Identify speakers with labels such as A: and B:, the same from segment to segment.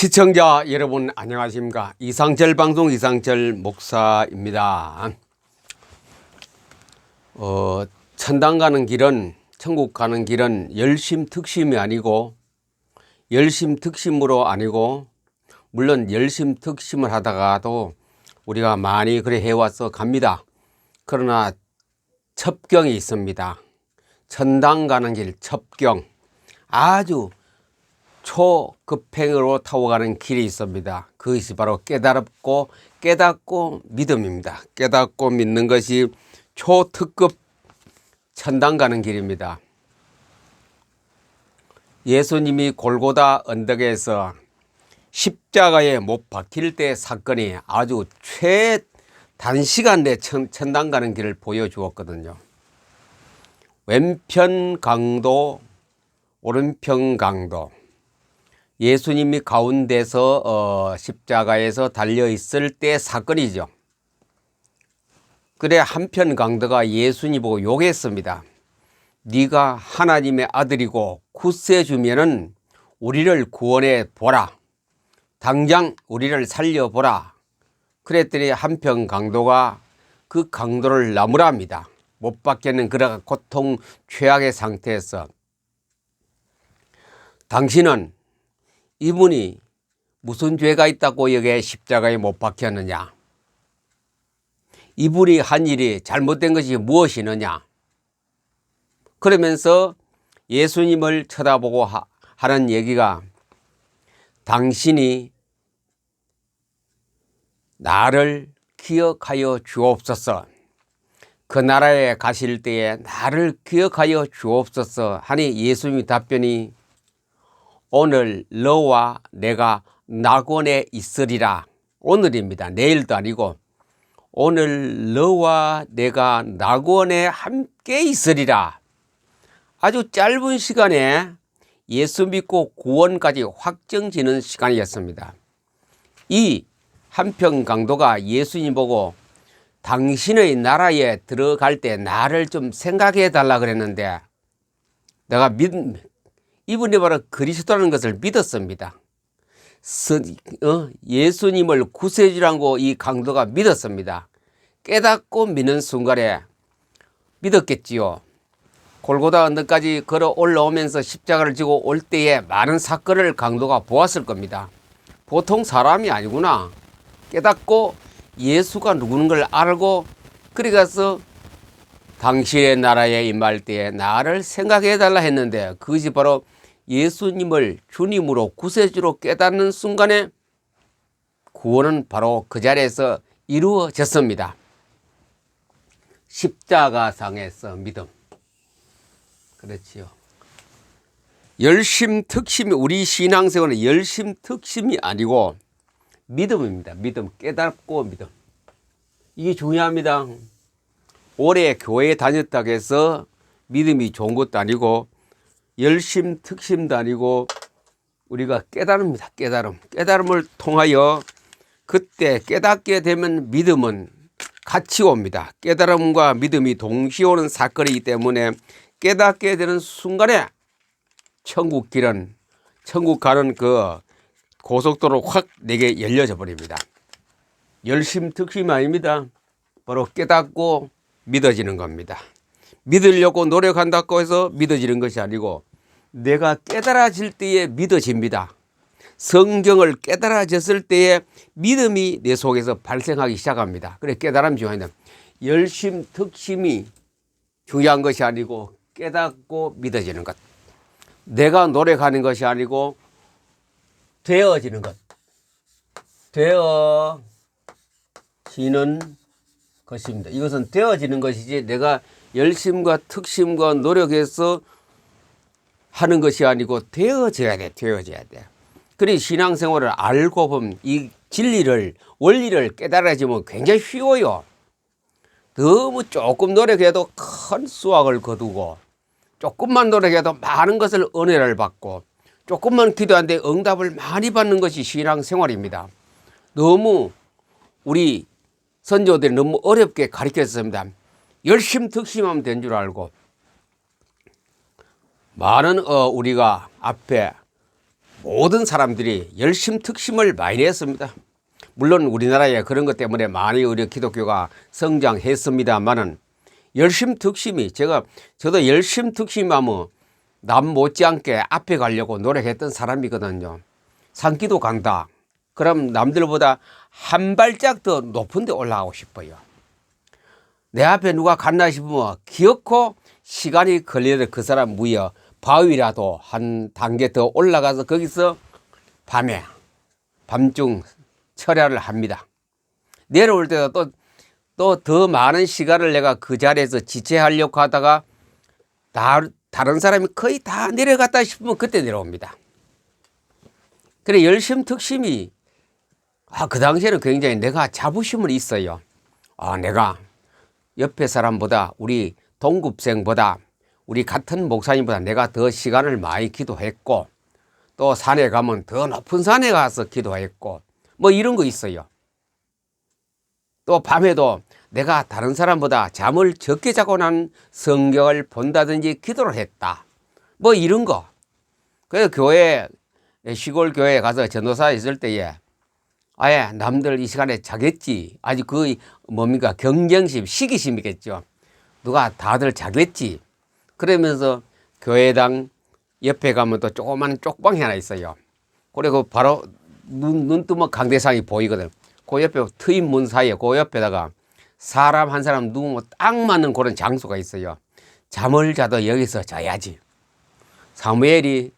A: 시청자 여러분 안녕하십니까. 이상철 방송 이상철 목사입니다. 천당 가는 길은, 천국 가는 길은 열심특심이 아니고, 열심특심으로 아니고, 물론 열심특심을 하다가도 우리가 많이 그래 해와서 갑니다. 그러나 첩경이 있습니다. 천당 가는 길 첩경, 아주 초급행으로 타고 가는 길이 있습니다. 그것이 바로 깨닫고 믿음입니다. 깨닫고 믿는 것이 초특급 천당 가는 길입니다. 예수님이 골고다 언덕에서 십자가에 못 박힐 때 사건이 아주 최단시간 내 천당 가는 길을 보여주었거든요. 왼편 강도, 오른편 강도. 예수님이 가운데서 십자가에서 달려있을 때 사건이죠. 그래 한편 강도가 예수님 보고 욕했습니다. 네가 하나님의 아들이고 구세주면은 우리를 구원해 보라. 당장 우리를 살려보라. 그랬더니 한편 강도가 그 강도를 나무랍니다. 못 박겠는 그런 고통 최악의 상태에서 당신은 이분이 무슨 죄가 있다고 여기에 십자가에 못 박혔느냐? 이분이 한 일이 잘못된 것이 무엇이느냐? 그러면서 예수님을 쳐다보고 하는 얘기가 당신이 나를 기억하여 주옵소서. 그 나라에 가실 때에 나를 기억하여 주옵소서 하니 예수님이 답변이 오늘 너와 내가 낙원에 있으리라. 오늘입니다. 내일도 아니고 오늘 너와 내가 낙원에 함께 있으리라. 아주 짧은 시간에 예수 믿고 구원까지 확정지는 시간이었습니다. 이 한편 강도가 예수님 보고 당신의 나라에 들어갈 때 나를 좀 생각해 달라 그랬는데 내가 이분이 바로 그리스도라는 것을 믿었습니다. 예수님을 구세주라고 이 강도가 믿었습니다. 깨닫고 믿는 순간에 믿었겠지요. 골고다 언덕까지 걸어 올라오면서 십자가를 지고 올 때에 많은 사건을 강도가 보았을 겁니다. 보통 사람이 아니구나. 깨닫고 예수가 누구는 걸 알고 그리 가서 당신의 나라에 임할 때에 나를 생각해 달라 했는데 그것이 바로 예수님을 주님으로 구세주로 깨닫는 순간에 구원은 바로 그 자리에서 이루어졌습니다. 십자가상에서 믿음. 그렇지요. 열심특심이 우리 신앙생활은 열심특심이 아니고 믿음입니다. 믿음, 깨닫고 믿음. 이게 중요합니다. 오래 교회에 다녔다고 해서 믿음이 좋은 것도 아니고 열심특심도 아니고 우리가 깨달음입니다. 깨달음을 통하여 그때 깨닫게 되면 믿음은 같이 옵니다. 깨달음과 믿음이 동시에 오는 사건이기 때문에 깨닫게 되는 순간에 천국 길은 천국 가는 그 고속도로 확 내게 열려져 버립니다. 열심특심이 아닙니다. 바로 깨닫고 믿어지는 겁니다. 믿으려고 노력한다고 해서 믿어지는 것이 아니고 내가 깨달아질 때에 믿어집니다. 성경을 깨달아졌을 때에 믿음이 내 속에서 발생하기 시작합니다. 그래 깨달음이 중요합니다. 열심특심이 중요한 것이 아니고 깨닫고 믿어지는 것. 내가 노력하는 것이 아니고 되어지는 것. 되어지는 것입니다. 이것은 되어지는 것이지 내가 열심과 특심과 노력해서 하는 것이 아니고 되어져야 돼. 그래 신앙생활을 알고 보면 이 진리를 원리를 깨달아지면 굉장히 쉬워요. 너무 조금 노력해도 큰 수확을 거두고 조금만 노력해도 많은 것을 은혜를 받고 조금만 기도하는데 응답을 많이 받는 것이 신앙생활입니다. 너무 우리 선조들이 너무 어렵게 가르쳤습니다. 열심특심하면 된 줄 알고 많은 우리가 앞에 모든 사람들이 열심특심을 많이 했습니다. 물론 우리나라에 그런 것 때문에 많이 우리 기독교가 성장했습니다만은 열심특심이 저도 열심특심하면 남 못지않게 앞에 가려고 노력했던 사람이거든요. 산기도 간다. 그럼 남들보다 한 발짝 더 높은 데 올라가고 싶어요. 내 앞에 누가 갔나 싶으면 기어코 시간이 걸려도 그 사람 무여 바위라도 한 단계 더 올라가서 거기서 밤중 철야를 합니다. 내려올 때도 또 더 많은 시간을 내가 그 자리에서 지체하려고 하다가 다른 사람이 거의 다 내려갔다 싶으면 그때 내려옵니다. 그래 열심특심이 그 당시에는 굉장히 내가 자부심은 있어요. 내가 옆에 사람보다 우리 동급생보다 우리 같은 목사님보다 내가 더 시간을 많이 기도했고 또 산에 가면 더 높은 산에 가서 기도했고 뭐 이런 거 있어요. 또 밤에도 내가 다른 사람보다 잠을 적게 자고 난 성경을 본다든지 기도를 했다. 뭐 이런 거. 그래서 시골 교회에 가서 전도사 있을 때에 아예 남들 이 시간에 자겠지. 아직 경쟁심, 시기심이겠죠. 누가 다들 자겠지. 그러면서 교회당 옆에 가면 또 조그만 쪽방이 하나 있어요. 그리고 바로 눈 뜨면 강대상이 보이거든. 그 옆에 트인 문 사이에 그 옆에다가 사람 한 사람 누우면 딱 맞는 그런 장소가 있어요. 잠을 자도 여기서 자야지. 사무엘이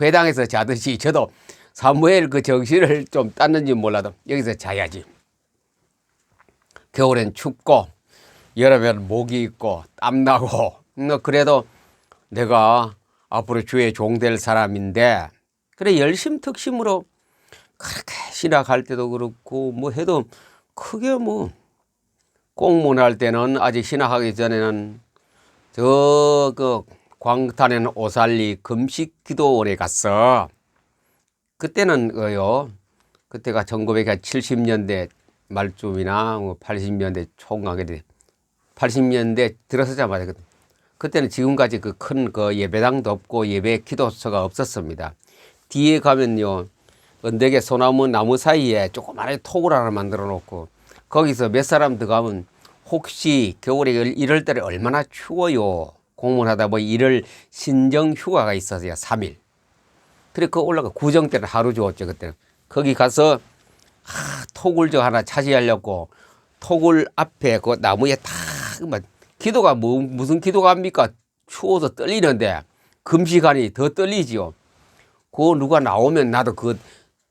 A: 회당에서 자듯이 저도 사무엘 그 정신을 좀 땄는지 몰라도 여기서 자야지. 겨울엔 춥고 여름엔 목이 있고 땀나고 그래도 내가 앞으로 주의 종 될 사람인데 그래 열심특심으로 그렇게 신학할 때도 그렇고 뭐 해도 크게 뭐 공문할 때는 아직 신학하기 전에는 그 광탄엔 오살리 금식기도원에 갔어. 그때는 그때가 1970년대 말쯤이나 80년대 총각에 80년대 들어서자마자 그때는 지금까지 그 큰 예배당도 없고 예배 기도소가 없었습니다. 뒤에 가면요 언덕에 소나무 나무 사이에 조그마한 톡을 하나 만들어 놓고 거기서 몇 사람 들어가면 혹시 겨울에 이럴 때는 얼마나 추워요. 공문하다 보니 이럴 신정 휴가가 있었어요. 3일. 그래 그 올라가 구정 때는 하루 주었죠. 그때는 거기 가서 톡을 하나 차지하려고 톡을 앞에 그 나무에 탁 기도가 무슨 기도가 합니까? 추워서 떨리는데 금시간이 더 떨리지요. 그 누가 나오면 나도 그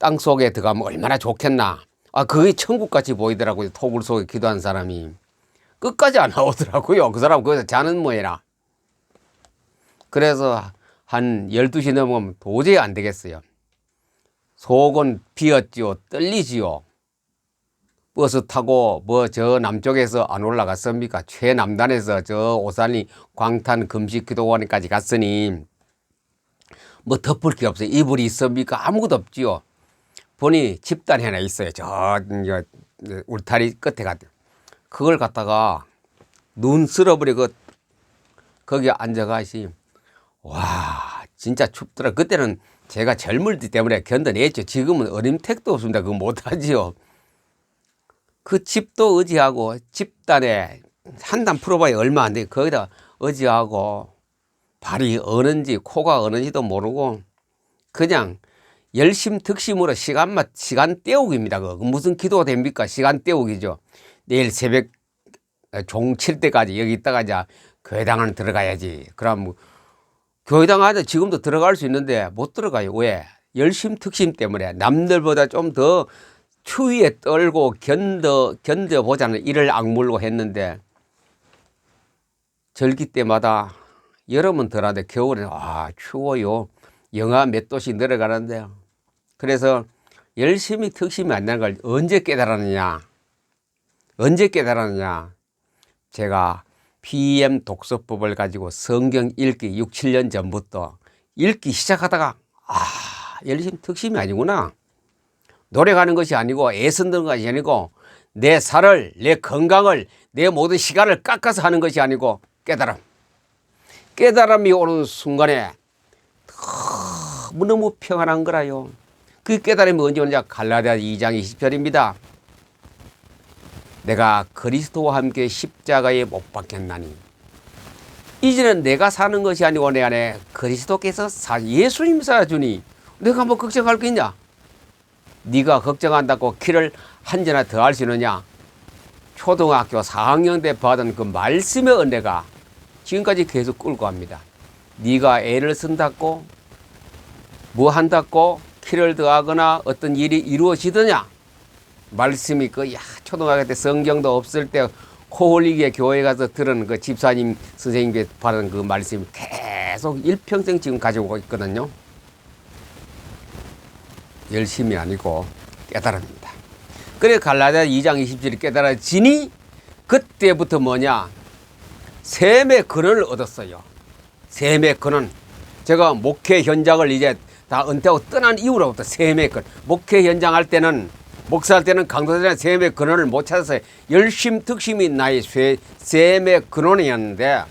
A: 땅 속에 들어가면 얼마나 좋겠나. 그게 천국같이 보이더라고요. 톡을 속에 기도한 사람이. 끝까지 안 나오더라고요. 그 사람 거기서 자는 모양이라. 그래서 한 12시 넘으면 도저히 안 되겠어요. 속은 비었지요. 떨리지요. 버스 타고 저 남쪽에서 안 올라갔습니까? 최남단에서 저 오산리 광탄 금식기도원까지 갔으니 뭐 덮을 게 없어요. 이불이 있습니까? 아무것도 없지요. 보니 집단이 하나 있어요. 저 울타리 끝에 갔대. 그걸 갖다가 눈 쓸어버리고 거기 앉아가시. 와 진짜 춥더라. 그때는 제가 젊을 때 때문에 견뎌냈죠. 지금은 어림택도 없습니다. 그거 못하지요. 그 집도 의지하고 집단에 한 단 풀어봐야 얼마 안 돼. 거기다 의지하고 발이 어는지 코가 어는지도 모르고 그냥 열심특심으로 시간 때우기입니다. 그 무슨 기도가 됩니까? 시간 때우기죠. 내일 새벽 종 칠 때까지 여기 있다가 이제 교회당은 들어가야지. 그럼 교회당 안에 지금도 들어갈 수 있는데 못 들어가요. 왜? 열심특심 때문에 남들보다 좀 더 추위에 떨고 견뎌보자는 이를 악물고 했는데 절기 때마다 여름은 덜한데 겨울에는 추워요. 영하 몇 도씩 내려가는데요. 그래서 열심히 특심이 안 나는 걸 언제 깨달았느냐. 제가 PM 독서법을 가지고 성경 읽기 6, 7년 전부터 읽기 시작하다가 열심히 특심이 아니구나. 노력하는 것이 아니고 애쓰는 것이 아니고 내 살을 내 건강을 내 모든 시간을 깎아서 하는 것이 아니고 깨달음이 오는 순간에 너무너무 평안한 거라요. 그 깨달음이 언제 오느냐? 갈라디아 2장 20절입니다. 내가 그리스도와 함께 십자가에 못 박혔나니 이제는 내가 사는 것이 아니고 내 안에 그리스도께서 예수님 살아주니 내가 뭐 걱정할 게 있냐? 네가 걱정한다고 키를 한 잔이나 더 할 수 있느냐? 초등학교 4학년 때 받은 그 말씀의 은혜가 지금까지 계속 끌고 갑니다. 네가 애를 쓴다고 뭐 한다고 키를 더하거나 어떤 일이 이루어지더냐? 말씀이 초등학교 때 성경도 없을 때 코 흘리게 교회 가서 들은 그 집사님 선생님께 받은 그 말씀이 계속 일평생 지금 가지고 있거든요. 열심이 아니고 깨달음입니다. 그래 갈라디아 2장 20절이 깨달아지니 그때부터 뭐냐? 셈의 근원을 얻었어요. 셈의 근원. 제가 목회 현장을 이제 다 은퇴하고 떠난 이후로부터 셈의 근원. 목회 현장 할 때는 목사할 때는 강도들은 셈의 근원을 못 찾아서 열심특심이 나의 셈의 근원이었는데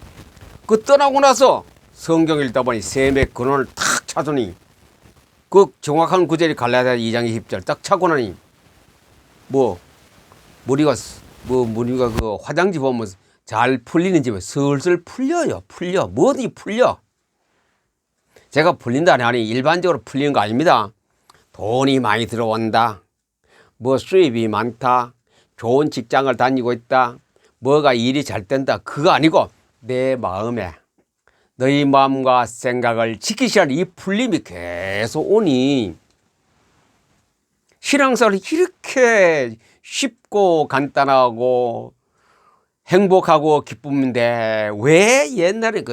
A: 그 떠나고 나서 성경 읽다 보니 셈의 근원을 탁 찾으니 그 정확한 구절이 갈라디아 2장 20절 딱 찾고 나니 머리가 그 화장지 보면 잘 풀리는 집에 슬슬 풀려요. 뭐든지 풀려. 제가 풀린다니 아니 일반적으로 풀리는 거 아닙니다. 돈이 많이 들어온다. 수입이 많다. 좋은 직장을 다니고 있다. 뭐가 일이 잘 된다. 그거 아니고 내 마음에 너희 마음과 생각을 지키시라는 이 풀림이 계속 오니 신앙생활이 이렇게 쉽고 간단하고 행복하고 기쁨인데 왜 옛날에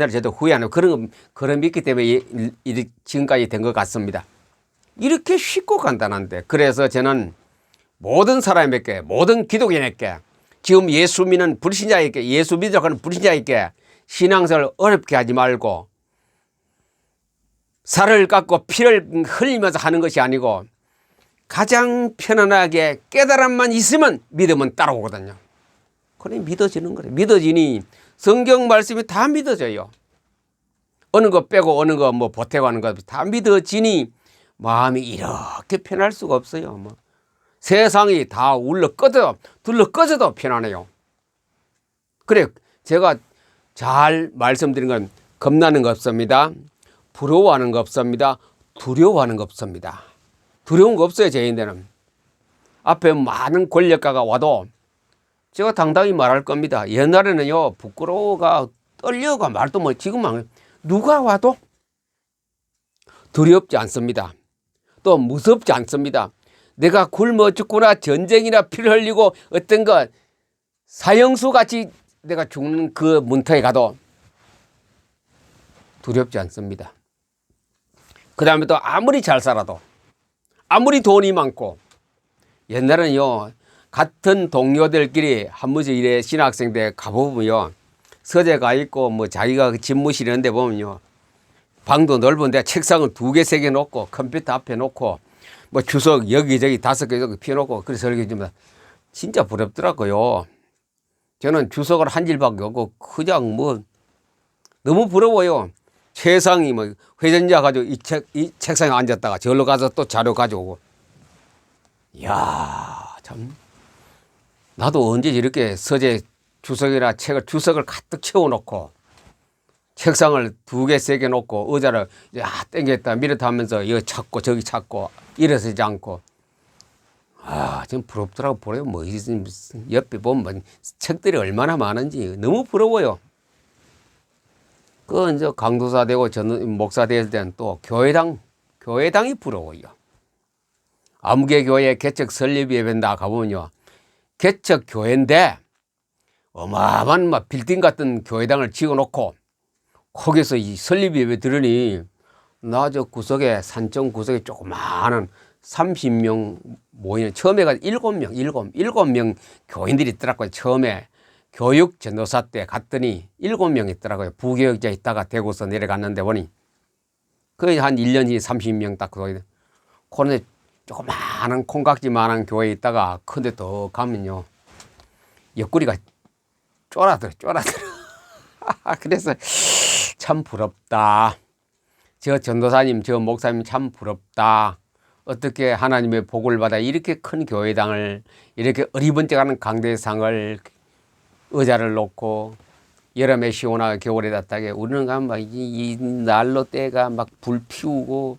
A: 저도 후회하는 그런 믿기 때문에 지금까지 된 것 같습니다. 이렇게 쉽고 간단한데 그래서 저는 모든 사람에게 모든 기독인에게 지금 예수 믿는 불신자에게 예수 믿으려고 하는 불신자에게 신앙생활을 어렵게 하지 말고 살을 깎고 피를 흘리면서 하는 것이 아니고 가장 편안하게 깨달음만 있으면 믿음은 따라오거든요. 그래 믿어지는 거예요. 믿어지니 성경 말씀이 다 믿어져요. 어느 거 빼고 어느 거 보태고 하는 거 다 믿어지니 마음이 이렇게 편할 수가 없어요. 세상이 다 둘러꺼져도 편안해요. 그래 제가 잘 말씀드린 건 겁나는 거 없습니다. 부러워하는 거 없습니다. 두려워하는 거 없습니다. 두려운 거 없어요. 저희들은 앞에 많은 권력가가 와도 제가 당당히 말할 겁니다. 옛날에는요 부끄러워가 떨려가 말도 지금은 누가 와도 두렵지 않습니다. 또 무섭지 않습니다. 내가 굶어 죽거나 전쟁이나 피를 흘리고 어떤 거 사형수 같이 내가 죽는 그 문턱에 가도 두렵지 않습니다. 그 다음에 또 아무리 잘 살아도 아무리 돈이 많고 옛날에는요 같은 동료들끼리 한 번씩 이래 신학생 때 가보면요 서재가 있고 자기가 집무실 이런 데 보면요 방도 넓은데 책상을 2개, 3개 놓고 컴퓨터 앞에 놓고 주석 여기저기 5개 피워놓고 그래서 설교 좀 진짜 부럽더라고요. 저는 주석을 한 줄밖에 없고 그냥 너무 부러워요. 세상이 회전자 가지고 이 책상에 앉았다가 저기로 가서 또 자료 가져오고 이야 참 나도 언제 이렇게 서재 주석이나 주석을 가득 채워놓고 책상을 2개, 3개 놓고 의자를 땡겼다 밀었다 하면서 이거 찾고 저기 찾고 일어서지 않고 좀 부럽더라고. 보래요. 옆에 보면 책들이 얼마나 많은지 너무 부러워요. 이제 강도사 되고 목사 될 때는 또 교회당이 부러워요. 아무개 교회 개척 설립 예배 나 가보면요 개척 교회인데 어마어마한 빌딩 같은 교회당을 지어놓고 거기서 이 설립 예배 들으니 나 저 구석에 산청 구석에 조그마한 30명 모이는 처음에가 7명 교인들이 있더라고요. 처음에 교육 전도사 때 갔더니 7명 있더라고요. 부교육자 있다가 대구서 내려갔는데 보니 거의 한 1년 뒤에 30명 딱 그런데 조그마한 콩깍지만한 교회에 있다가 큰데 더 가면요 옆구리가 쫄아들어. 그래서 참 부럽다. 저 전도사님, 저 목사님 참 부럽다. 어떻게 하나님의 복을 받아 이렇게 큰 교회당을, 이렇게 어리번쩍하는 강대상을, 의자를 놓고 여름에 시원하게 겨울에 따뜻하게, 우리는 가면 막 이 난로 때가 막 불 피우고.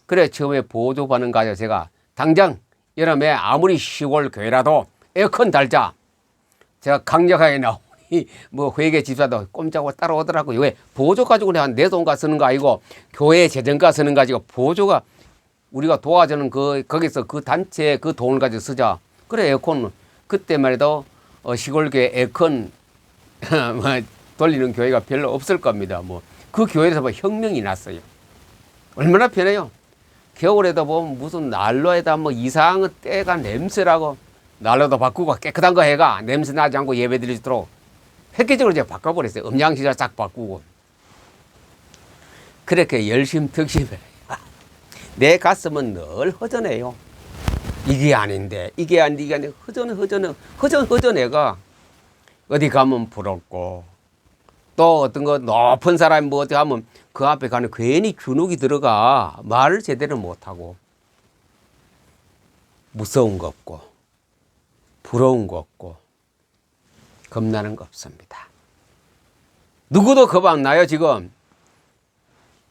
A: 그래 처음에 보조받는 가지고 제가 당장 여름에 아무리 시골 교회라도 에어컨 달자. 제가 강력하게 나오니 뭐 회계 집사도 꼼짝하고 따라오더라고요. 왜? 보조 가지고 내가 내 돈가 쓰는 거 아니고 교회 재정가 쓰는 거 가지고 보조가 우리가 도와주는 거기서 그 단체 그 돈을 가지고 쓰자. 그래 에어컨 그때만 해도 시골교회 에어컨 돌리는 교회가 별로 없을 겁니다. 뭐 그 교회에서 뭐 혁명이 났어요. 얼마나 편해요. 겨울에도 보면 무슨 난로에다 뭐 이상한 때가 냄새라고 난로도 바꾸고 깨끗한 거 해가 냄새 나지 않고 예배 드릴 수 있도록 획기적으로 제가 바꿔버렸어요. 음향시설 싹 바꾸고. 그렇게 열심특심해. 내 가슴은 늘 허전해요. 이게 아닌데 이게 아닌데 허전해가 어디 가면 부럽고, 또 어떤 거 높은 사람이 뭐 어디 가면 그 앞에 가는 괜히 주눅이 들어가 말을 제대로 못하고, 무서운 거 없고 부러운 거 없고 겁나는 거 없습니다. 누구도 겁 안 나요. 지금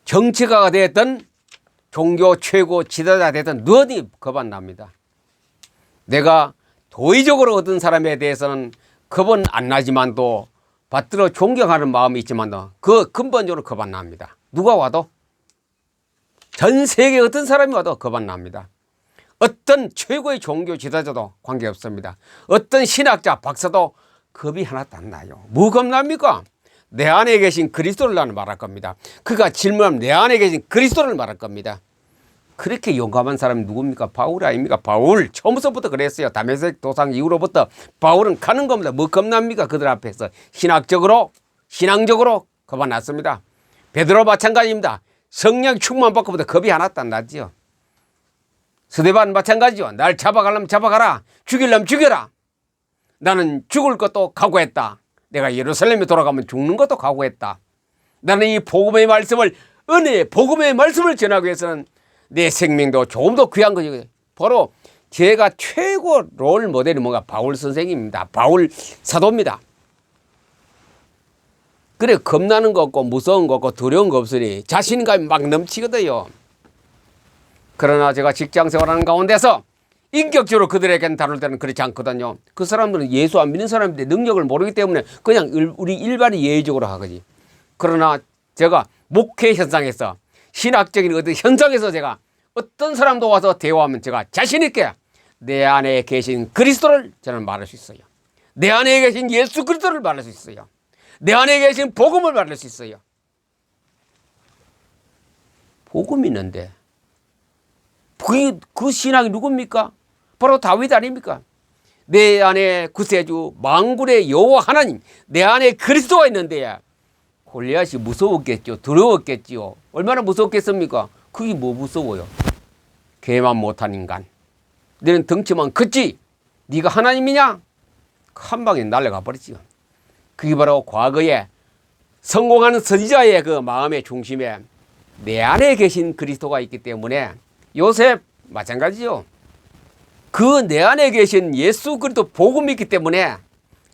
A: 정치가가 됐든 종교 최고 지도자 됐든 누구든 겁 안 납니다. 내가 도의적으로 어떤 사람에 대해서는 겁은 안 나지만도 받들어 존경하는 마음이 있지만도 그 근본적으로 겁 안 납니다. 누가 와도, 전 세계 어떤 사람이 와도 겁 안 납니다. 어떤 최고의 종교 지도자도 관계없습니다. 어떤 신학자 박사도 겁이 하나도 안 나요. 뭐 겁납니까? 내 안에 계신 그리스도를 나는 말할 겁니다. 그가 질문하면 내 안에 계신 그리스도를 말할 겁니다. 그렇게 용감한 사람이 누굽니까? 바울 아닙니까? 바울 처음부터 그랬어요. 다메섹 도상 이후로부터 바울은 가는 겁니다. 뭐 겁납니까? 그들 앞에서 신앙적으로 겁 안 났습니다. 베드로 마찬가지입니다. 성령 충만 받고부터 겁이 하나도 안 나지요. 스데반 마찬가지죠. 날 잡아가려면 잡아가라, 죽이려면 죽여라. 나는 죽을 것도 각오했다. 내가 예루살렘에 돌아가면 죽는 것도 각오했다. 나는 이 복음의 말씀을, 복음의 말씀을 전하기 위해서는 내 생명도 조금 더 귀한 거죠. 바로 제가 최고 롤 모델이 뭔가 바울 선생님입니다. 바울 사도입니다. 그래 겁나는 거 없고 무서운 거 없고 두려운 거 없으니 자신감이 막 넘치거든요. 그러나 제가 직장 생활하는 가운데서 인격적으로 그들에게는 다룰 때는 그렇지 않거든요. 그 사람들은 예수 안 믿는 사람인데 능력을 모르기 때문에 그냥 우리 일반이 예의적으로 하거지. 그러나 제가 목회 현상에서, 신학적인 어떤 현상에서 제가 어떤 사람도 와서 대화하면 제가 자신있게 내 안에 계신 그리스도를 저는 말할 수 있어요. 내 안에 계신 예수 그리스도를 말할 수 있어요. 내 안에 계신 복음을 말할 수 있어요. 복음이 있는데 그 신앙이 누굽니까? 바로 다윗 아닙니까? 내 안에 구세주 만군의 여호와 하나님, 내 안에 그리스도가 있는데 골리앗이 무서웠겠죠. 두려웠겠지요. 얼마나 무서웠겠습니까? 그게 뭐 무서워요? 개만 못한 인간, 너는 덩치만 컸지, 네가 하나님이냐? 한 방에 날아가 버리지요. 그게 바로 과거에 성공하는 선지자의 그 마음의 중심에 내 안에 계신 그리스도가 있기 때문에, 요셉 마찬가지죠. 그 내 안에 계신 예수 그리스도 복음이 있기 때문에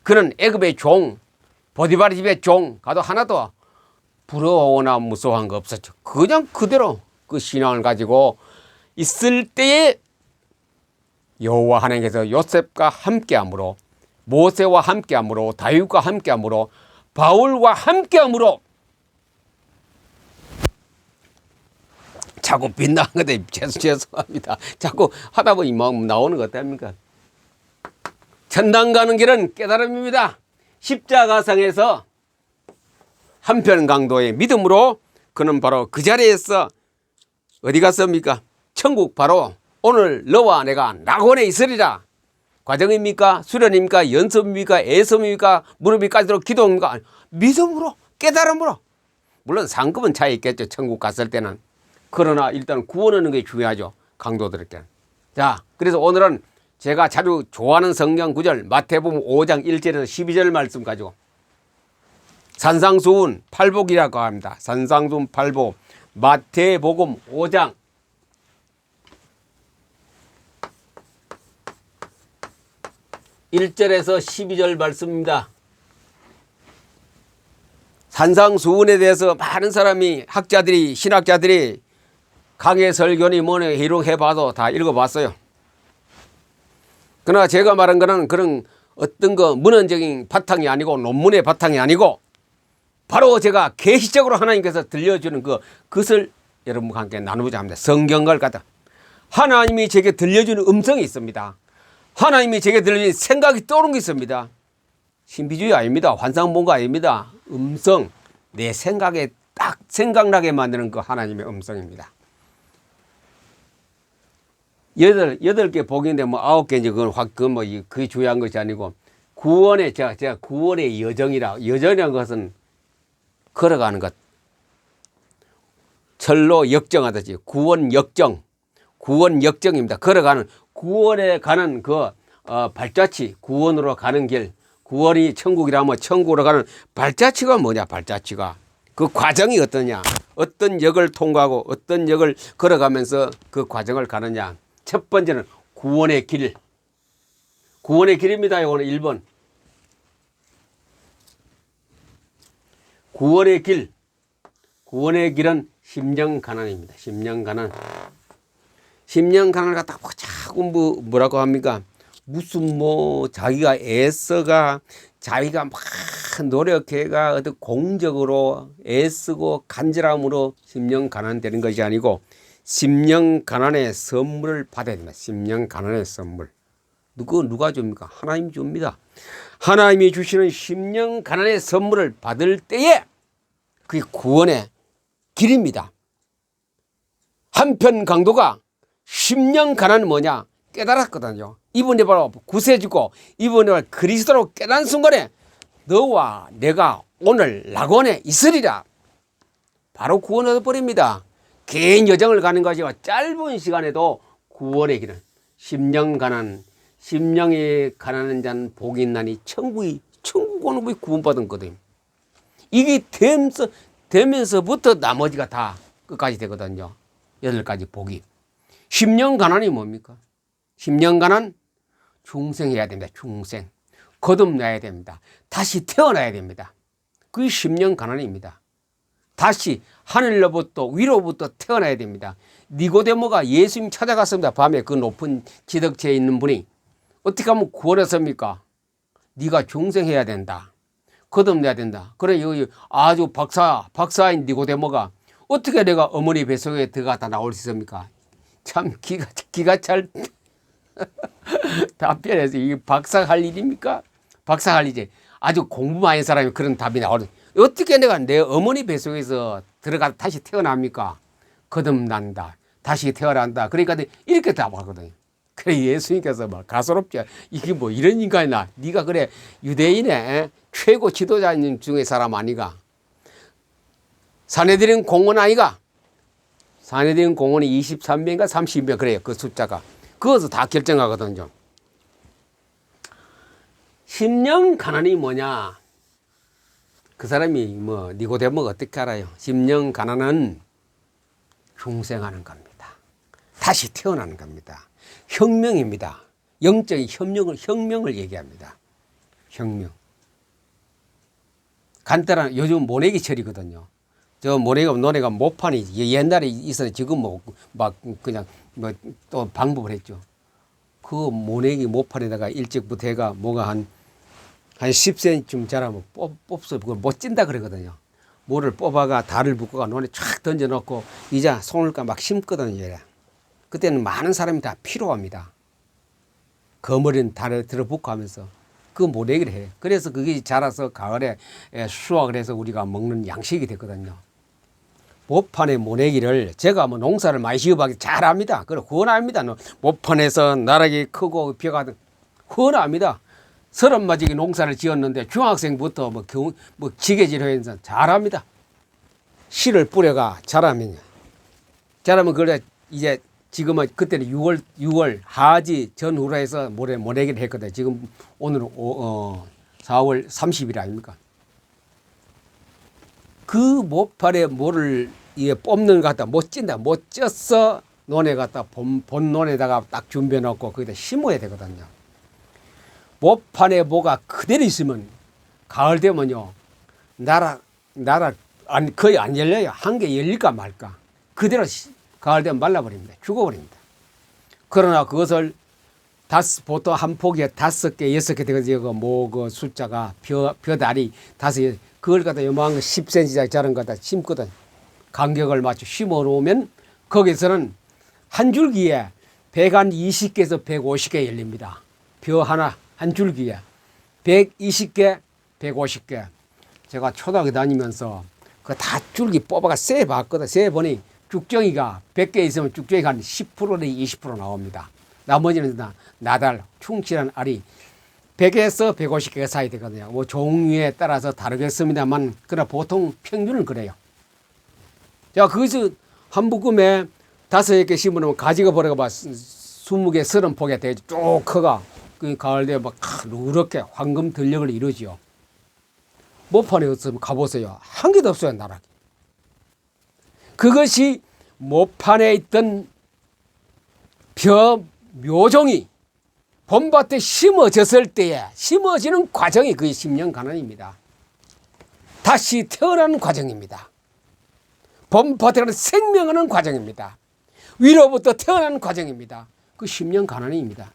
A: 그는 애굽의 종, 보디바리 집의 종 가도 하나도 부러워하거나 무서워한 거 없었죠. 그냥 그대로 그 신앙을 가지고 있을 때에 여호와 하나님께서 요셉과 함께함으로, 모세와 함께함으로, 다윗과 함께함으로, 바울과 함께함으로 자꾸 빗나간 건데 죄송합니다. 자꾸 하다 보니 막 나오는 것 같습니까? 천당 가는 길은 깨달음입니다. 십자가상에서 한편 강도의 믿음으로 그는 바로 그 자리에서 어디 갔습니까? 천국 바로 오늘 너와 내가 낙원에 있으리라. 과정입니까? 수련입니까? 연습입니까? 애섬입니까? 무릎이 까지도록 기도입니까? 믿음으로, 깨달음으로. 물론 상급은 차이 있겠죠. 천국 갔을 때는. 그러나 일단 구원하는 게 중요하죠. 강도들에게. 자, 그래서 오늘은 제가 자주 좋아하는 성경 구절 마태복음 5장 1절에서 12절 말씀 가지고 산상수훈 팔복이라고 합니다. 산상수훈 팔복. 마태복음 5장 1절에서 12절 말씀입니다. 산상수훈에 대해서 많은 사람이 학자들이 신학자들이 강해설교니 뭐니 해봐도 다 읽어봤어요. 그러나 제가 말한 거는 그런 어떤 거 문헌적인 바탕이 아니고 논문의 바탕이 아니고 바로 제가 계시적으로 하나님께서 들려주는 그것을 여러분과 함께 나누고자 합니다. 성경을 갖다 하나님이 제게 들려주는 음성이 있습니다. 하나님이 제게 들려주는 생각이 떠오르는 게 있습니다. 신비주의 아닙니다. 환상 본 거 아닙니다. 음성, 내 생각에 딱 생각나게 만드는 그 하나님의 음성입니다. 여덟 개 복인데 뭐 9개 이제 그게 중요한 것이 아니고 제가 구원의 여정이라는 것은 걸어가는 것. 철로 역정하듯이 구원 역정입니다. 걸어가는 구원에 가는 발자취, 구원으로 가는 길, 구원이 천국이라면 천국으로 가는 발자취가 뭐냐, 발자취가. 그 과정이 어떠냐, 어떤 역을 통과하고 어떤 역을 걸어가면서 그 과정을 가느냐. 첫 번째는 구원의 길. 구원의 길입니다. 이거는 1번. 구원의 길. 구원의 길은 심령 가난입니다. 심령 가난. 심령 가난을 갖다가 자꾸 뭐라고 합니까? 무슨 자기가 애써가 자기가 막 노력해가 어떤 공적으로 애쓰고 간절함으로 심령 가난되는 것이 아니고 심령 가난의 선물을 받아야 됩니다. 심령 가난의 선물. 누가 줍니까? 하나님이 줍니다. 하나님이 주시는 심령 가난의 선물을 받을 때에 그게 구원의 길입니다. 한편 강도가 심령 가난은 뭐냐? 깨달았거든요. 이분이 바로 구세주고 이분이 바로 그리스도로 깨달은 순간에 너와 내가 오늘 낙원에 있으리라. 바로 구원 얻어버립니다. 긴 여정을 가는 것이고 짧은 시간에도 구원의 길은 심령 가난, 심령이 가난한 자는 복이 있나니 천국 오는 것이 구원받은 거거든요. 이게 되면서부터 나머지가 다 끝까지 되거든요. 8가지 복이. 심령 가난이 뭡니까? 심령 가난 중생해야 됩니다. 중생. 거듭나야 됩니다. 다시 태어나야 됩니다. 그게 심령 가난입니다. 다시 하늘로부터 위로부터 태어나야 됩니다. 니고데모가 예수님 찾아갔습니다. 밤에 그 높은 지덕체에 있는 분이 어떻게 하면 구원했습니까? 네가 중생해야 된다. 거듭나야 된다. 그래 여기 아주 박사인 니고데모가 어떻게 내가 어머니 뱃속에 들어갔다 나올 수 있습니까? 참 기가 잘 답변해서 이게 박사할 일입니까? 박사할 일이지. 아주 공부 많이 한 사람이 그런 답이 나오는. 어떻게 내가 내 어머니 뱃속에서 들어가 다시 태어납니까? 거듭난다. 다시 태어난다. 그러니까 이렇게 답하거든요. 그래 예수님께서 막 가소롭죠. 이게 뭐 이런 인간이나 네가 그래 유대인의 최고 지도자님 중에 사람 아니가? 산헤드린 공원 아이가? 산헤드린 공원이 23명인가 30명 그래요. 그 숫자가. 그것을 다 결정하거든요. 심령 가난이 뭐냐? 그 사람이 니고데모가 어떻게 알아요? 심령 가난은 중생하는 겁니다. 다시 태어나는 겁니다. 혁명입니다. 영적인 혁명을 얘기합니다. 혁명. 간단한 요즘 모내기철이거든요. 저 노래가 모판이 옛날에 있었는데 지금 막 그냥 또 방법을 했죠. 그 모내기 모판에다가 일찍부터 해가 뭐가 한 10cm쯤 자라면 뽑서 그걸 못 찐다 그러거든요. 모를 뽑아가 달을 묶어가 논에 쫙 던져놓고 이제 손을까 막 심거든요. 그때는 많은 사람이 다 필요합니다. 거머리는 달에 들어붙고 하면서 그 모내기를 해요. 그래서 그게 자라서 가을에 수확을 해서 우리가 먹는 양식이 됐거든요. 모판의 모내기를 제가 농사를 많이 지어봤기 잘합니다. 그래 후원합니다. 모판에서 나락이 크고 벼가 후원합니다. 서른 맞이기 농사를 지었는데 중학생부터 지게질을 해서 잘합니다. 씨를 뿌려가 자라면 그래 이제 지금은 그때는 6월 하지 전후로 해서 모내기를 했거든요. 지금 오늘은 4월 30일 아닙니까? 그 모팔에 모를 이게 뽑는 거 갖다 못 찐다. 못 쪄서 논에 갖다 본 논에다가 딱 준비해 놓고 거기다 심어야 되거든요. 모판에 뭐가 그대로 있으면 가을 되면요. 거의 안 열려요. 한 개 열릴까 말까. 그대로 가을 되면 말라버립니다. 죽어버립니다. 그러나 그것을 보통 한 포기에 5개, 6개 되거든요. 그 숫자가 벼다리 5개. 그걸 갖다 요만한 거 10cm 자른 거 갖다 심거든. 간격을 맞춰 심어 놓으면 거기서는 한 줄기에 120개에서 150개 열립니다. 벼 하나 한 줄기에 120개, 150개. 제가 초등학교 다니면서 그 다 줄기 뽑아가 세 봤거든. 세 보니 쭉정이가 100개 있으면 쭉정이가 한 10%나 20% 나옵니다. 나머지는 나달, 충실한 알이 100에서 150개가 사이 되거든요. 뭐 종류에 따라서 다르겠습니다만, 그러나 보통 평균은 그래요. 자, 거기서 한 묶음에 5개 심으면 가지가 버려가 봐 20개, 30포기가 되죠. 쭉 커가. 그 가을 되면 막 누렇게 황금 들녘을 이루지요. 모판에 없으면 가보세요. 한 개도 없어요, 나락이. 그것이 모판에 있던 묘종이 봄밭에 심어졌을 때에 심어지는 과정이 그게 10년 가난입니다. 다시 태어나는 과정입니다. 봄밭에 가는 생명하는 과정입니다. 위로부터 태어나는 과정입니다. 그 10년 가난입니다.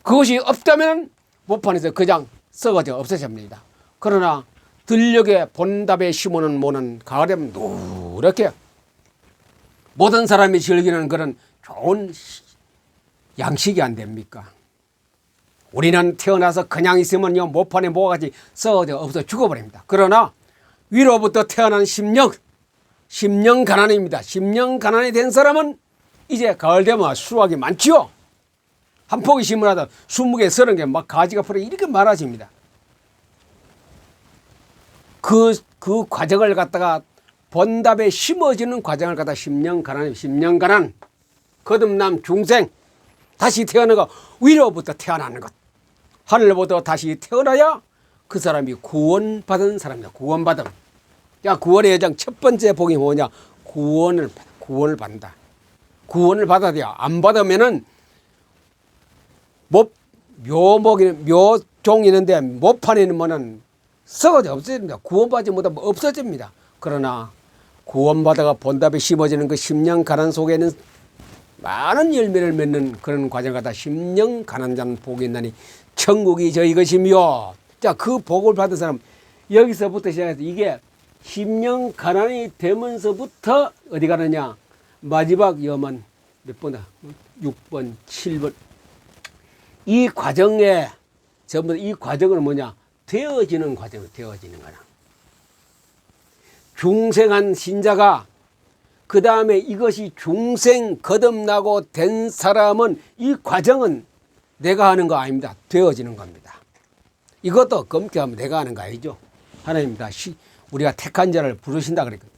A: 그것이 없다면 모판에서 그냥 썩어져 없어집니다. 그러나 들녘에 본답에 심어놓은 모는 가을에 누렇게 모든 사람이 즐기는 그런 좋은 양식이 안 됩니까? 우리는 태어나서 그냥 있으면요, 모판에 뭐가지 썩어져 없어 죽어버립니다. 그러나 위로부터 태어난 10년 가난입니다. 10년 가난이 된 사람은 이제 가을 되면 수확이 많지요. 한 포기 심으라도 20개, 30개 막 가지가 풀어 이렇게 많아집니다. 그 과정을 갖다가 본답에 심어지는 과정을 갖다 10년 가난, 거듭남 중생, 다시 태어나고 위로부터 태어나는 것. 하늘부터 다시 태어나야 그 사람이 구원받은 사람이다. 구원받음. 야, 구원의 여정 첫 번째 복이 뭐냐? 구원을 받는다. 구원을 받아야 돼요. 안 받으면은 묘종이 있는데 모판에 있는 뭐는 썩어져 없어집니다. 구원받지 못하면 없어집니다. 그러나 구원받아가 본답에 심어지는 그 10년 가난 속에는 많은 열매를 맺는 그런 과정을 갖다 10년 가난 자는 복이 있나니 천국이 저희 것이며. 자, 그 복을 받은 사람 여기서부터 시작해서 이게 10년 가난이 되면서부터 어디 가느냐? 마지막 여만 몇 번이다? 6번, 7번. 이 과정에 전부 이 과정은 뭐냐? 되어지는 과정을 되어지는 거라. 중생한 신자가 그 다음에 이것이 중생 거듭나고 된 사람은 이 과정은 내가 하는 거 아닙니다. 되어지는 겁니다. 이것도 검토하면 내가 하는 거 아니죠. 하나님 다시 우리가 택한 자를 부르신다 그랬거든요.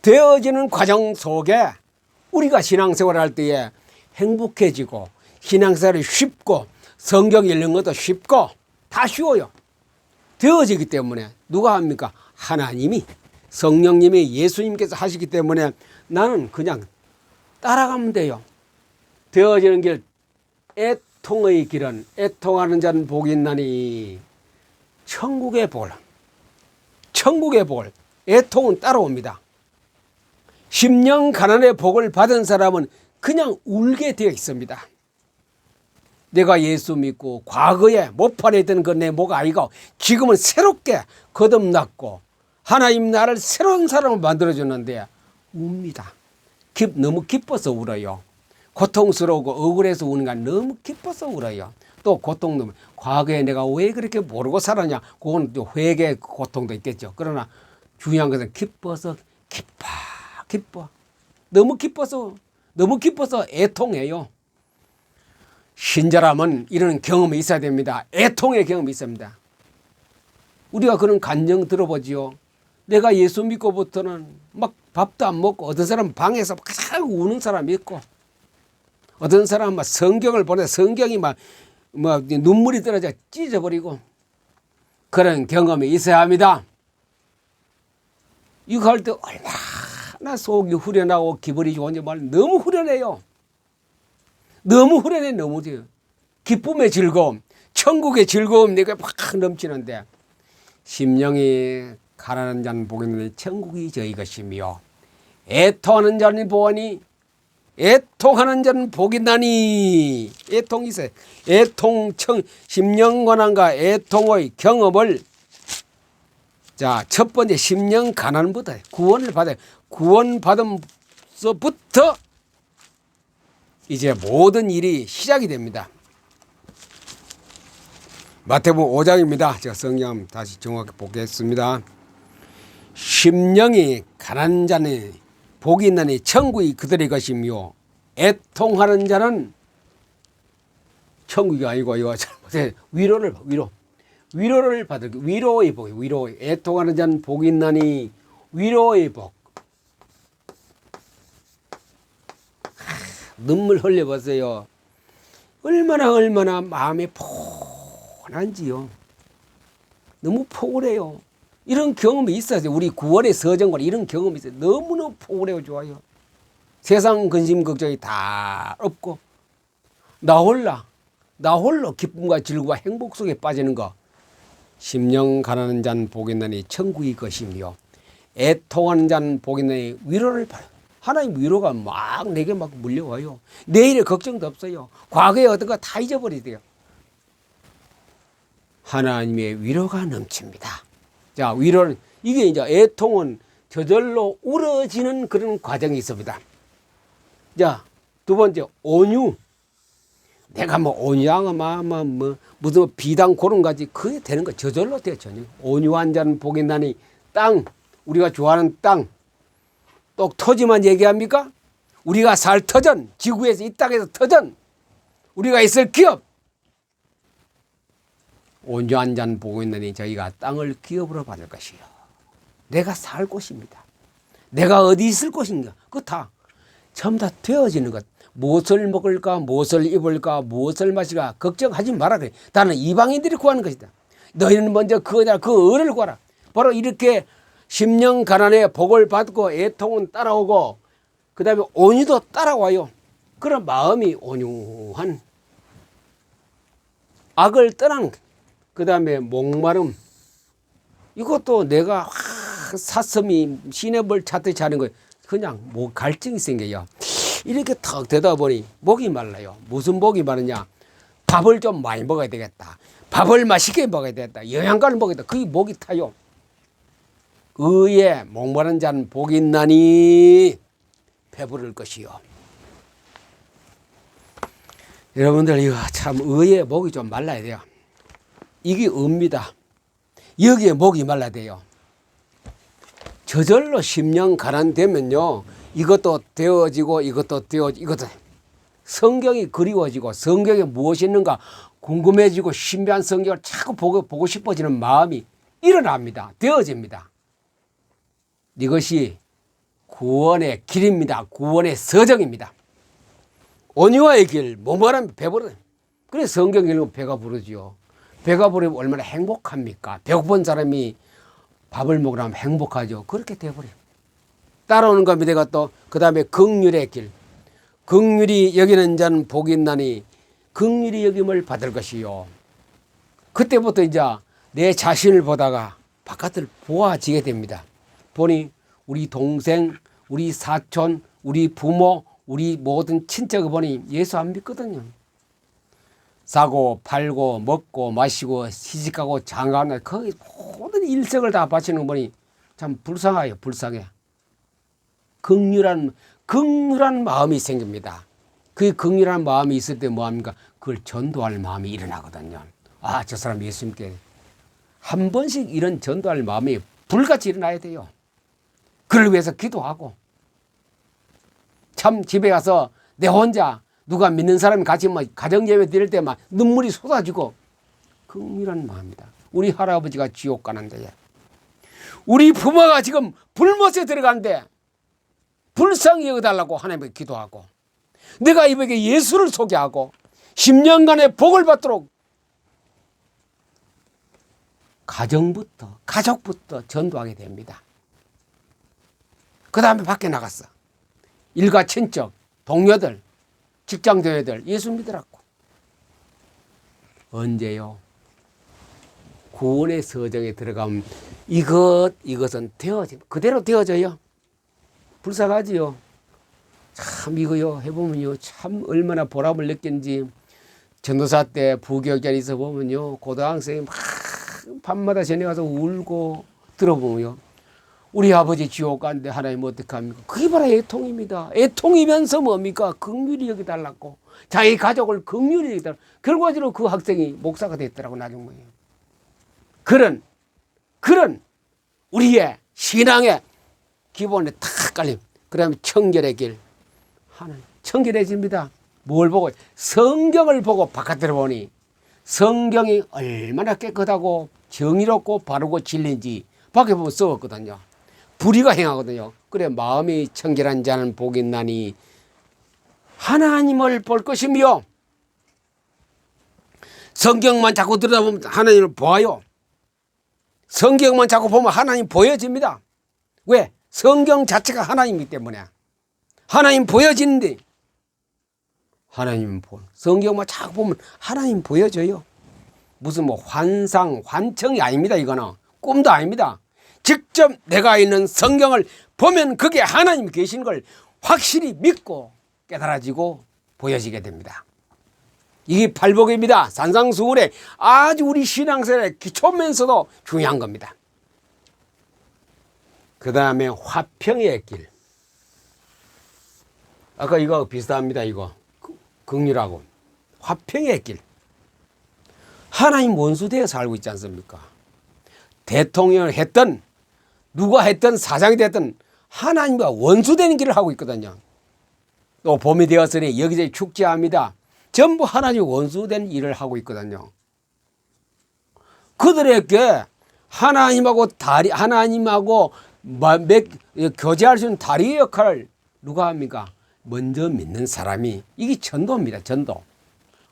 A: 되어지는 과정 속에 우리가 신앙생활을 할 때에 행복해지고 신앙생활이 쉽고 성경 읽는 것도 쉽고 다 쉬워요. 되어지기 때문에 누가 합니까? 하나님이, 성령님이, 예수님께서 하시기 때문에 나는 그냥 따라가면 돼요. 되어지는 길, 애통의 길은 애통하는 자는 복이 있나니 천국의 복, 애통은 따라옵니다. 10년 가난의 복을 받은 사람은 그냥 울게 되어 있습니다. 내가 예수 믿고 과거에 모판에 있던 그 내 목 아이가 지금은 새롭게 거듭났고 하나님 나를 새로운 사람을 만들어줬는데 웁니다. 너무 기뻐서 울어요. 고통스러우고 억울해서 우는 건 너무 기뻐서 울어요. 또 고통도 과거에 내가 왜 그렇게 모르고 살았냐, 그건 또 회개 고통도 있겠죠. 그러나 중요한 것은 기뻐. 너무 기뻐서 애통해요. 신자라면 이런 경험이 있어야 됩니다. 애통의 경험이 있습니다. 우리가 그런 간증 들어보지요. 내가 예수 믿고부터는 막 밥도 안 먹고, 어떤 사람은 방에서 가장 우는 사람이 있고, 어떤 사람은 막 성경을 보내 성경이 막 눈물이 떨어져 찢어버리고, 그런 경험이 있어야 합니다. 이거 할 때 얼마나 속이 후련하고 기분이 좋은지 말 너무 후련해요. 너무 후련해. 너무 돼요. 기쁨의 즐거움, 천국의 즐거움 내가 막 넘치는데 심령이 가난한 자는 복이 있느니 천국이 저희 것이며 애통하는 자는 보아니 애통하는 자는 복이 나니. 애통이 있어요. 심령 고난과 애통의 경험을 자, 첫 번째 심령 가난부터 구원을 받아요. 구원받음서부터 이제 모든 일이 시작이 됩니다. 마태복음 5장입니다. 제가 성경 다시 정확히 보겠습니다. 심령이 가난한 자는 복이 있나니 천국이 그들의 것이며 애통하는 자는 천국이 아니고 이거 잘못해 위로를 받을 위로의 복. 애통하는 자는 복이 있나니 위로의 복. 눈물 흘려보세요. 얼마나 마음이 포근한지요. 너무 포근해요. 이런 경험이 있어요. 우리 구원의 서정과 이런 경험이 있어요. 너무너무 포근해요. 좋아요. 세상 근심 걱정이 다 없고 나 홀로 기쁨과 즐거움과 행복 속에 빠지는 거. 심령 가난한 자는 복이 있나니 천국이 것이며 애통하는 자는 복이 있나니 위로를 받아요. 하나님 위로가 막 내게 막 물려와요. 내일의 걱정도 없어요. 과거에 어떤 거 다 잊어버리대요. 하나님의 위로가 넘칩니다. 자, 위로는 이게 이제 애통은 저절로 울어지는 그런 과정이 있습니다. 자, 두 번째 온유. 내가 뭐 온유하고 무슨 비단 그런 가지 그게 되는 거 저절로 돼요. 전혀. 온유한 자는 복이 나니 땅, 우리가 좋아하는 땅. 똑 토지만 얘기합니까? 우리가 살 터전, 지구에서 이 땅에서 터전, 우리가 있을 기업. 온유한 자는 복이 있나니 저희가 땅을 기업으로 받을 것이요. 내가 살 곳입니다. 내가 어디 있을 곳인가? 그거 다 전부 다 되어지는 것. 무엇을 먹을까, 무엇을 입을까, 무엇을 마실까 걱정하지 마라 그래. 나는 이방인들이 구하는 것이다. 너희는 먼저 그 은을 구하라. 바로 이렇게 심령 가난에 복을 받고 애통은 따라오고 그 다음에 온유도 따라와요. 그런 마음이 온유한 악을 떠나는 그 다음에 목마름. 이것도 내가 사슴이 시냇물 찾듯이 하는 거예요. 그냥 뭐 갈증이 생겨요. 이렇게 턱 되다 보니 목이 말라요. 무슨 목이 마르냐? 밥을 좀 많이 먹어야 되겠다. 밥을 맛있게 먹어야 되겠다. 영양가를 먹어야 되겠다. 그게 목이 타요. 의에 목마른 자는 복이 있나니 배부를 것이요. 여러분들 이거 참 의에 목이 좀 말라야 돼요. 이게 의입니다. 여기에 목이 말라야 돼요. 저절로 심령 가난되면요. 이것도 되어지고 이것도 성경이 그리워지고 성경에 무엇이 있는가 궁금해지고 신비한 성경을 자꾸 보고 싶어지는 마음이 일어납니다. 되어집니다. 이것이 구원의 길입니다. 구원의 서정입니다. 온유와의 길, 뭐하면 배부르. 그래서 성경 읽으면 배가 부르지요. 배가 부르면 얼마나 행복합니까? 배고픈 사람이 밥을 먹으면 행복하죠. 그렇게 돼버려요. 따라오는 겁니다. 내가 또 그 다음에 긍휼의 길. 긍휼히 여기는 자는 복이 있나니 긍휼히 여김을 받을 것이요. 그때부터 이제 내 자신을 보다가 바깥을 보아지게 됩니다. 보니 우리 동생, 우리 사촌, 우리 부모, 우리 모든 친척을 보니 예수 안 믿거든요. 사고 팔고 먹고 마시고 시집가고 장가가는 거의 모든 일생을 다 바치는 거 보니 참 불쌍해요. 불쌍해. 긍휼한 마음이 생깁니다. 그 긍휼한 마음이 있을 때 뭐합니까? 그걸 전도할 마음이 일어나거든요. 아, 저 사람 예수님께 한 번씩 이런 전도할 마음이 불같이 일어나야 돼요. 그를 위해서 기도하고 참 집에 가서 내 혼자 누가 믿는 사람이 같이 가정예배 드릴 때만 눈물이 쏟아지고 긍휼한 마음이다. 우리 할아버지가 지옥 가는데 우리 부모가 지금 불못에 들어가는데 불쌍히 여겨달라고 하나님께 기도하고 내가 이분에게 예수를 소개하고 10년간의 복을 받도록 가정부터 가족부터 전도하게 됩니다. 그 다음에 밖에 나갔어. 일가 친척, 동료들, 직장 동료들 예수 믿으라고. 언제요? 구원의 서정에 들어가면 이것은 그대로 되어져요. 불쌍하지요. 참 이거요 해보면요 참 얼마나 보람을 느낀지. 전도사 때 부교육자리에서 보면요 고등학생이 막 밤마다 전에 가서 울고 들어보면요 우리 아버지 지옥 가는데 하나님 어떡합니까? 그게 바로 애통입니다. 애통이면서 뭡니까? 긍휼히 여기달라고. 자기 가족을 긍휼히 여기달라고. 결과적으로 그 학생이 목사가 됐더라고 나중에. 그런 우리의 신앙의 기본에 탁 깔림. 그다음에 청결의 길. 하나님 청결해집니다. 뭘 보고? 성경을 보고 바깥으로 보니 성경이 얼마나 깨끗하고 정의롭고 바르고 진리인지 밖에 보면 써왔거든요. 불의가 행하거든요. 그래 마음이 청결한 자는 복이 있나니 하나님을 볼 것이며. 성경만 자꾸 들여다보면 하나님을 보아요. 성경만 자꾸 보면 하나님 보여집니다. 왜? 성경 자체가 하나님이기 때문에. 하나님 보여지는데 하나님 성경만 자꾸 보면 하나님 보여져요. 무슨 뭐 환상, 환청이 아닙니다. 이거는 꿈도 아닙니다. 직접 내가 있는 성경을 보면 그게 하나님 계신 걸 확실히 믿고 깨달아지고 보여지게 됩니다. 이게 팔복입니다. 산상수훈의 아주 우리 신앙생활의 기초면서도 중요한 겁니다. 그 다음에 화평의 길. 아까 이거 비슷합니다. 이거 긍휼하고 화평의 길. 하나님 원수되어 살고 있지 않습니까? 대통령을 했던 누가 했던 사장이 됐던 하나님과 원수되는 길을 하고 있거든요. 또 봄이 되었으니 여기저기 축제합니다. 전부 하나님 원수된 일을 하고 있거든요. 그들에게 하나님하고 교제할 수 있는 다리의 역할을 누가 합니까? 먼저 믿는 사람이. 이게 전도입니다. 전도.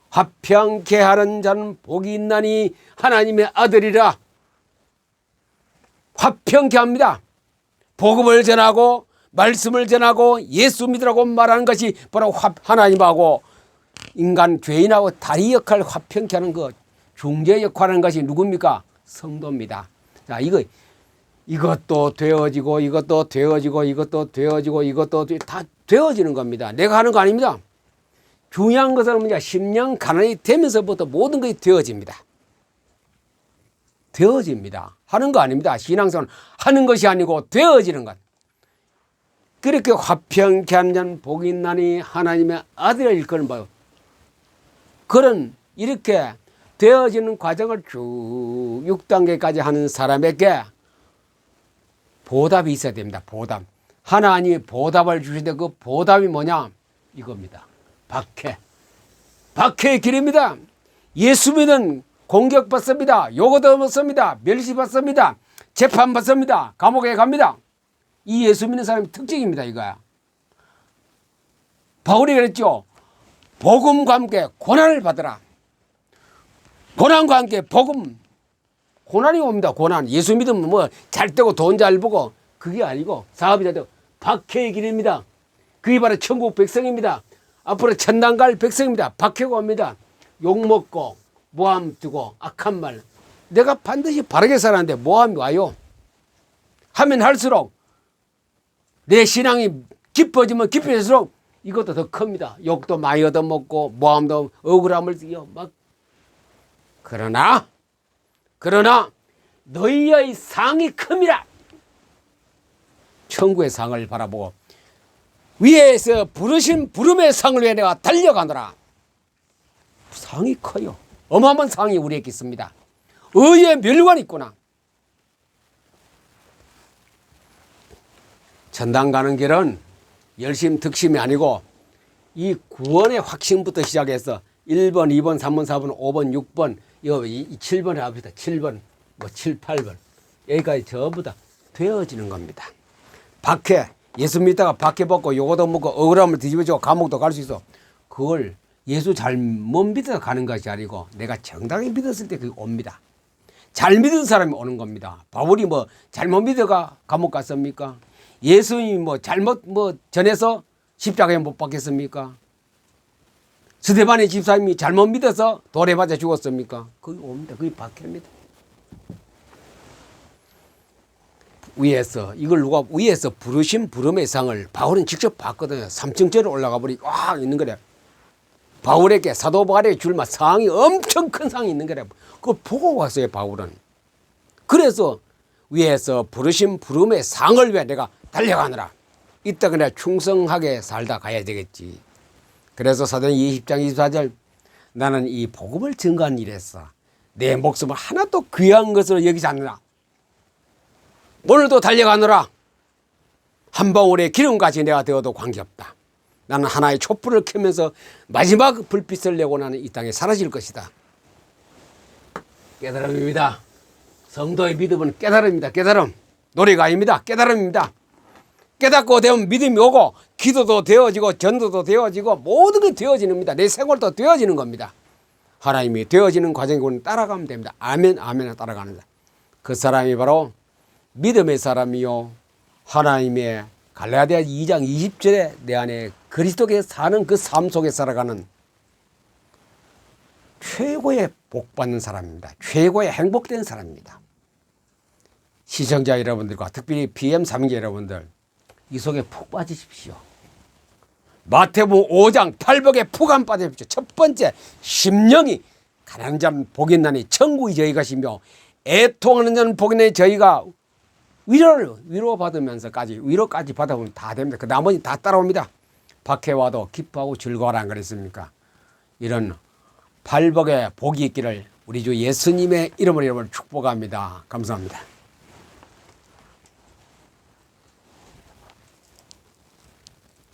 A: 화평케 하는 자는 복이 있나니 하나님의 아들이라. 화평케 합니다. 복음을 전하고 말씀을 전하고 예수 믿으라고 말하는 것이 바로 하나님하고 인간 죄인하고 다리 역할을 화평케 하는 것, 중재 역할을 하는 것이 누굽니까? 성도입니다. 자, 이것도 되어지고 이것도 되어지고 이것도 되어지고 이것도 다 되어지는 겁니다. 내가 하는 거 아닙니다. 중요한 것은 뭐냐? 심령 가난이 되면서부터 모든 것이 되어집니다. 되어집니다. 하는 거 아닙니다. 신앙생활은 하는 것이 아니고 되어지는 것. 그렇게 화평케 하는 자는 복이 있나니 하나님의 아들을 일컫는 바요. 그런 이렇게 되어지는 과정을 쭉 6단계까지 하는 사람에게 보답이 있어야 됩니다. 보답. 하나님이 보답을 주시는데 그 보답이 뭐냐? 이겁니다. 박해. 박해의 길입니다. 예수 믿는 공격받습니다. 요거도 받습니다. 멸시받습니다. 재판받습니다. 감옥에 갑니다. 이 예수 믿는 사람의 특징입니다. 이거야. 바울이 그랬죠. 복음과 함께 고난을 받으라. 고난과 함께 복음. 고난이 옵니다. 고난. 예수 믿으면 뭐 잘 되고 돈 잘 벌고 그게 아니고 사업이 잘 되고 박해의 길입니다. 그게 바로 천국 백성입니다. 앞으로 천당 갈 백성입니다. 박해가 옵니다. 욕먹고 모함 두고 악한 말. 내가 반드시 바르게 살았는데 모함이 와요. 하면 할수록 내 신앙이 깊어지면 깊어질수록 이것도 더 큽니다. 욕도 많이 얻어먹고 모함도 억울함을 막. 그러나 너희의 상이 큼이라. 천국의 상을 바라보고 위에서 부르신 부름의 상을 위해 내가 달려가노라. 상이 커요. 어마어마한 상이 우리에게 있습니다. 의의 멸관이 있구나. 천당 가는 길은 열심 득심이 아니고 이 구원의 확신부터 시작해서 1번, 2번, 3번, 4번, 5번, 6번, 이거 7번에 합시다. 7번, 뭐 7, 8번. 여기까지 전부 다 되어지는 겁니다. 박해, 예수 믿다가 박해 받고 요거도 먹고 억울함을 뒤집어지고 감옥도 갈 수 있어. 그걸 예수 잘못 믿어서 가는 것이 아니고 내가 정당히 믿었을 때 그게 옵니다. 잘 믿은 사람이 오는 겁니다. 바울이 뭐 잘못 믿어가 감옥 갔습니까? 예수님이 뭐 잘못 뭐 전해서 십자가에 못 박혔습니까? 스데반의 집사님이 잘못 믿어서 돌에 맞아 죽었습니까? 거기 옵니다. 거기 박힙니다. 위에서 이걸 누가 위에서 부르신 부름의 상을 바울은 직접 봤거든요. 3층짜리 올라가 버리고 와 있는 거래. 바울에게 사도 바울에게 줄만 상이 엄청 큰 상이 있는 거래. 그걸 보고 왔어요. 바울은. 그래서 위에서 부르신 부름의 상을 위해 내가 달려가느라 이따 그냥 충성하게 살다 가야 되겠지. 그래서 사도행 20장 24절 나는 이 복음을 증거한 일에서 내 목숨을 하나도 귀한 것으로 여기지 않느라 오늘도 달려가느라 한 방울의 기름같이 내가 되어도 관계없다. 나는 하나의 촛불을 켜면서 마지막 불빛을 내고 나는 이 땅에 사라질 것이다. 깨달음입니다. 성도의 믿음은 깨달음입니다. 깨달음. 노래가 아닙니다. 깨달음입니다. 깨닫고 되면 믿음이 오고 기도도 되어지고 전도도 되어지고 모든 게 되어지는입니다. 내 생활도 되어지는 겁니다. 하나님이 되어지는 과정을 따라가면 됩니다. 아멘 아멘 따라가는 자. 그 사람이 바로 믿음의 사람이요 하나님의 갈라디아 2장 20절에 내 안에 그리스도께 사는 그 삶 속에 살아가는 최고의 복받는 사람입니다. 최고의 행복된 사람입니다. 시청자 여러분들과 특별히 PM 사명자 여러분들 이 속에 푹 빠지십시오. 마태복음 5장 8복에 푹 안 빠지십시오. 첫 번째 심령이 가난한 자는 복이 있나니 천국이 저희 것이며 애통하는 자는 복이 있나니 저희가 위로받으면서까지 위로까지 받아보면 다 됩니다. 그 나머지 다 따라옵니다. 밖에 와도 기뻐하고 즐거워라 안 그랬습니까? 이런 팔복의 복이 있기를 우리 주 예수님의 이름으로 여러분을 축복합니다. 감사합니다.